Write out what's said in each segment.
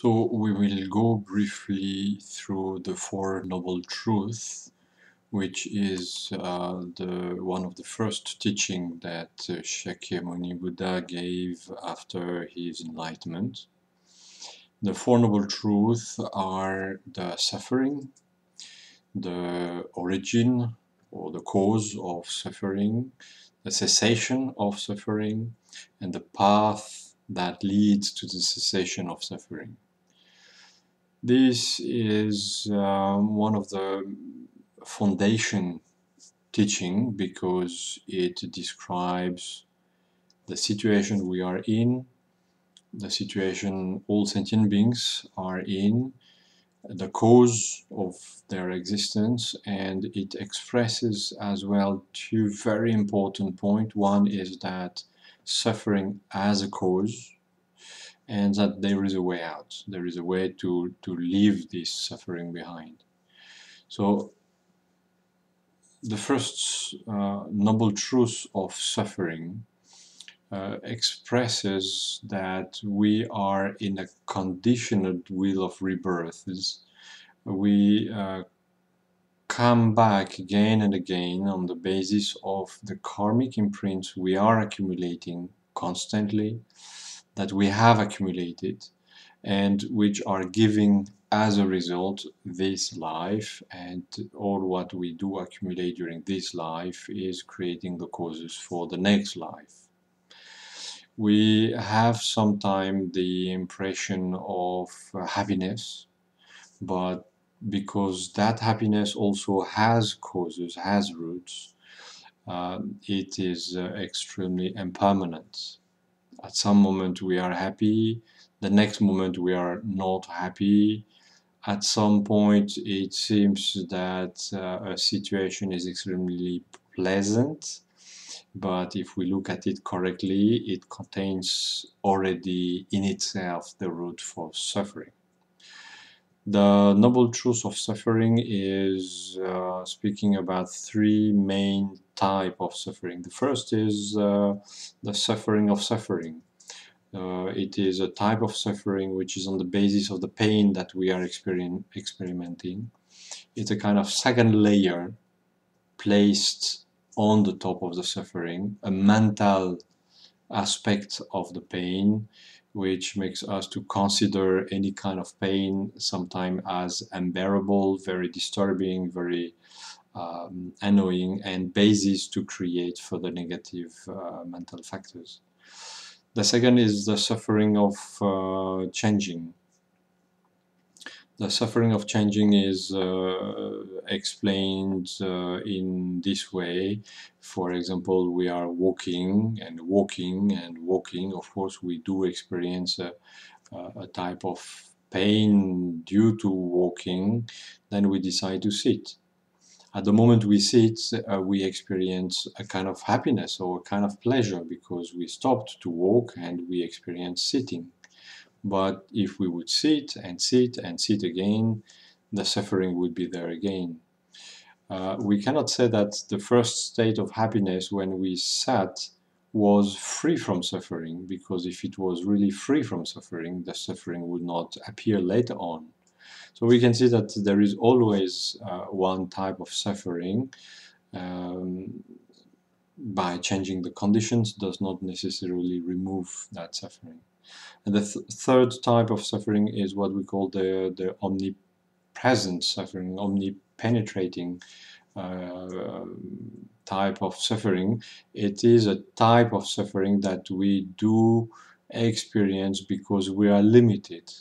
So we will go briefly through the Four Noble Truths, which is one of the first teaching that Shakyamuni Buddha gave after his enlightenment. The Four Noble Truths are the suffering, the origin or the cause of suffering, the cessation of suffering, and the path that leads to the cessation of suffering. This is one of the foundation teaching because it describes the situation we are in, the situation all sentient beings are in, the cause of their existence, and it expresses as well two very important points. One is that suffering as a cause, and that there is a way out. There is a way to leave this suffering behind. So the first noble truth of suffering expresses that we are in a conditioned wheel of rebirths. We come back again and again on the basis of the karmic imprints we are accumulating constantly, that we have accumulated, and which are giving as a result this life, and all what we do accumulate during this life is creating the causes for the next life. We have sometimes the impression of happiness, but because that happiness also has causes, has roots, it is extremely impermanent. At some moment we are happy, the next moment we are not happy. At some point it seems that a situation is extremely pleasant, but if we look at it correctly, it contains already in itself the root for suffering. The noble truth of suffering is speaking about three main types of suffering. The first is the suffering of suffering. It is a type of suffering which is on the basis of the pain that we are experimenting. It's a kind of second layer placed on the top of the suffering, a mental aspect of the pain, which makes us to consider any kind of pain sometimes as unbearable, very disturbing, very annoying, and basis to create further negative mental factors. The second is the suffering of changing. The suffering of changing is explained in this way. For example, we are walking and walking and walking. Of course, we do experience a type of pain due to walking. Then we decide to sit. At the moment we sit, we experience a kind of happiness or a kind of pleasure because we stopped to walk and we experience sitting. But if we would sit and sit and sit again, the suffering would be there again. We cannot say that the first state of happiness when we sat was free from suffering, because if it was really free from suffering, the suffering would not appear later on. So we can see that there is always one type of suffering. By changing the conditions does not necessarily remove that suffering. And the third type of suffering is what we call the omnipresent suffering, omnipenetrating type of suffering. It is a type of suffering that we do experience because we are limited.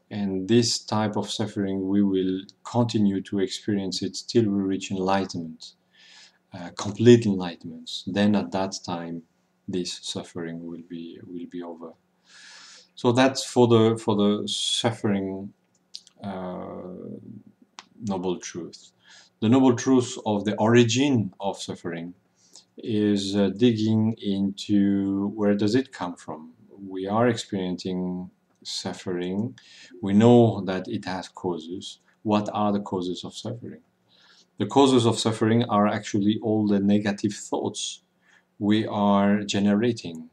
And this type of suffering, we will continue to experience it till we reach enlightenment, complete enlightenment. Then at that time, this suffering will be over. So that's for the suffering noble truth. The noble truth of the origin of suffering is digging into where does it come from. We are experiencing suffering. We know that it has causes. What are the causes of suffering? The causes of suffering are actually all the negative thoughts we are generating.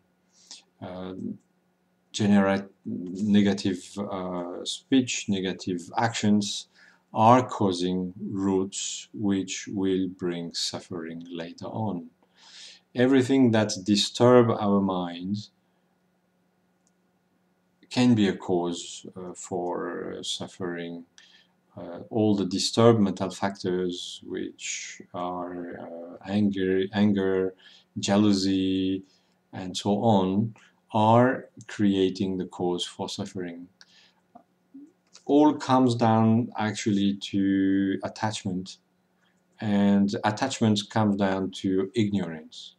generate negative speech, negative actions are causing roots which will bring suffering later on. Everything that disturbs our mind can be a cause for suffering. All the disturbed mental factors, which are anger, jealousy, and so on, are creating the cause for suffering. All comes down actually to attachment, and attachment comes down to ignorance.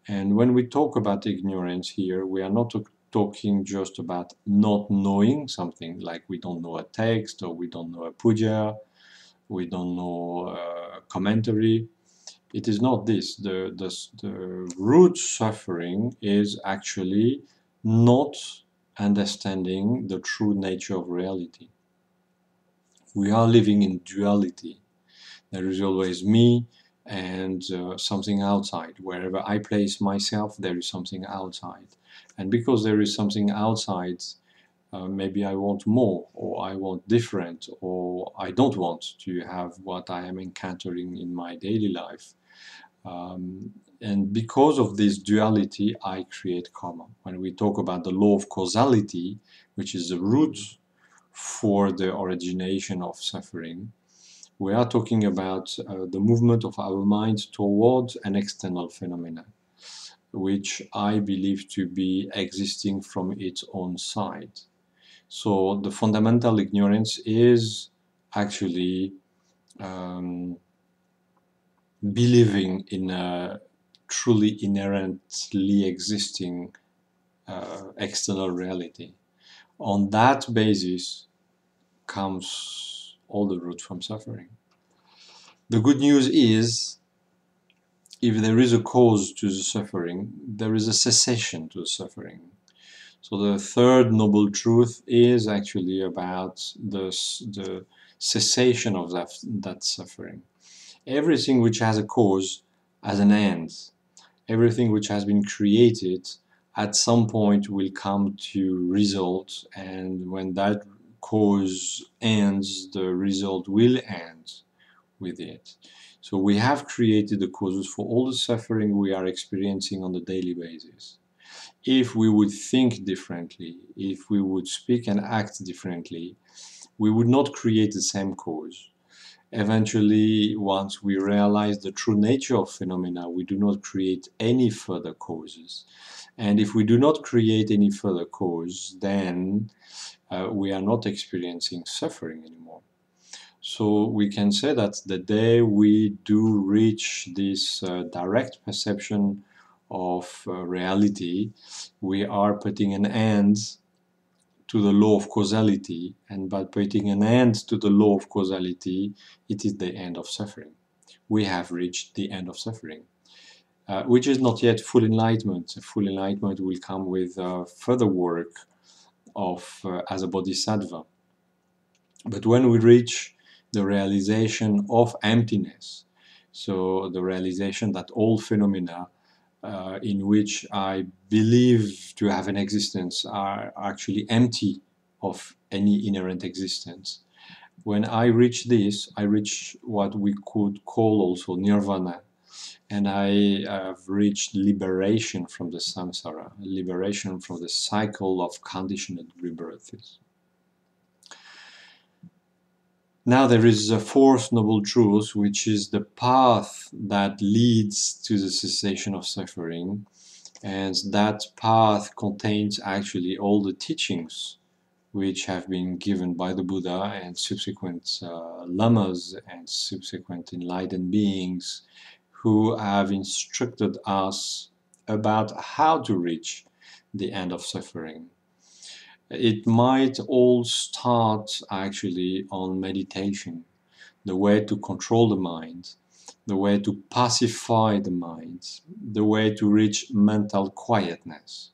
And when we talk about ignorance here, we are not talking just about not knowing something, like we don't know a text, or we don't know a puja, we don't know a commentary. It is not this. The root suffering is actually not understanding the true nature of reality. We are living in duality. There is always me and something outside. Wherever I place myself, there is something outside. And because there is something outside, maybe I want more, or I want different, or I don't want to have what I am encountering in my daily life. And because of this duality, I create karma. When we talk about the law of causality, which is the root for the origination of suffering, we are talking about the movement of our mind towards an external phenomena, which I believe to be existing from its own side. So the fundamental ignorance is actually believing in a truly inherently existing external reality. On that basis comes all the root from suffering. The good news is, if there is a cause to the suffering, there is a cessation to the suffering. So the third noble truth is actually about the cessation of that suffering. Everything which has a cause has an end. Everything which has been created at some point will come to result, and when that cause ends, the result will end with it. So we have created the causes for all the suffering we are experiencing on a daily basis. If we would think differently, if we would speak and act differently, we would not create the same cause. Eventually, once we realize the true nature of phenomena, we do not create any further causes. And if we do not create any further cause, then we are not experiencing suffering anymore. So we can say that the day we do reach this direct perception of reality, we are putting an end to the law of causality, and by putting an end to the law of causality, it is the end of suffering. We have reached the end of suffering, which is not yet full enlightenment. Full enlightenment will come with further work of as a bodhisattva. But when we reach the realization of emptiness, so the realization that all phenomena in which I believe to have an existence are actually empty of any inherent existence. When I reach this, I reach what we could call also nirvana, and I have reached liberation from the samsara, liberation from the cycle of conditioned rebirths. Now there is a fourth noble truth, which is the path that leads to the cessation of suffering. And that path contains actually all the teachings which have been given by the Buddha and subsequent lamas and subsequent enlightened beings who have instructed us about how to reach the end of suffering. It might all start actually on meditation, the way to control the mind, the way to pacify the mind, the way to reach mental quietness.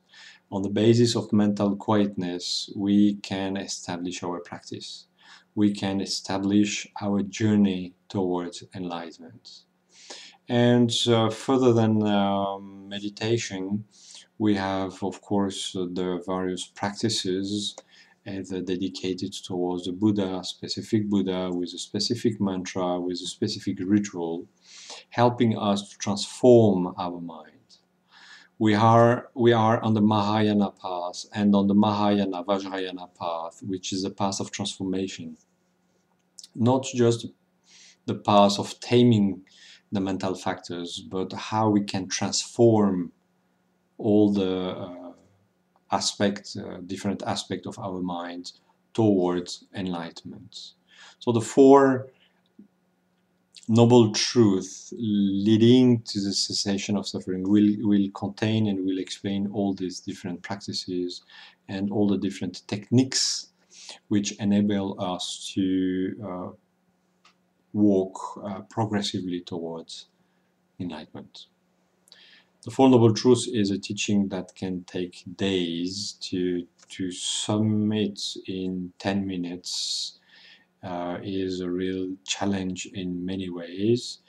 On the basis of mental quietness, we can establish our practice. We can establish our journey towards enlightenment. And further than meditation, We have, of course, the various practices dedicated towards the Buddha, specific Buddha, with a specific mantra, with a specific ritual, helping us to transform our mind. We are on the Mahayana path, and on the Mahayana Vajrayana path, which is a path of transformation. Not just the path of taming the mental factors, but how we can transform all the different aspects of our mind towards enlightenment. So the four noble truths leading to the cessation of suffering will contain and will explain all these different practices and all the different techniques which enable us to walk progressively towards enlightenment. The Four Noble Truths is a teaching that can take days to sum it in 10 minutes. Is a real challenge in many ways.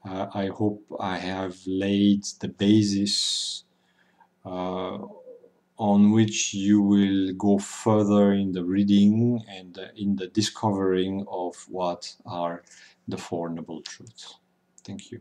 I hope I have laid the basis on which you will go further in the reading and in the discovering of what are the Four Noble Truths. Thank you.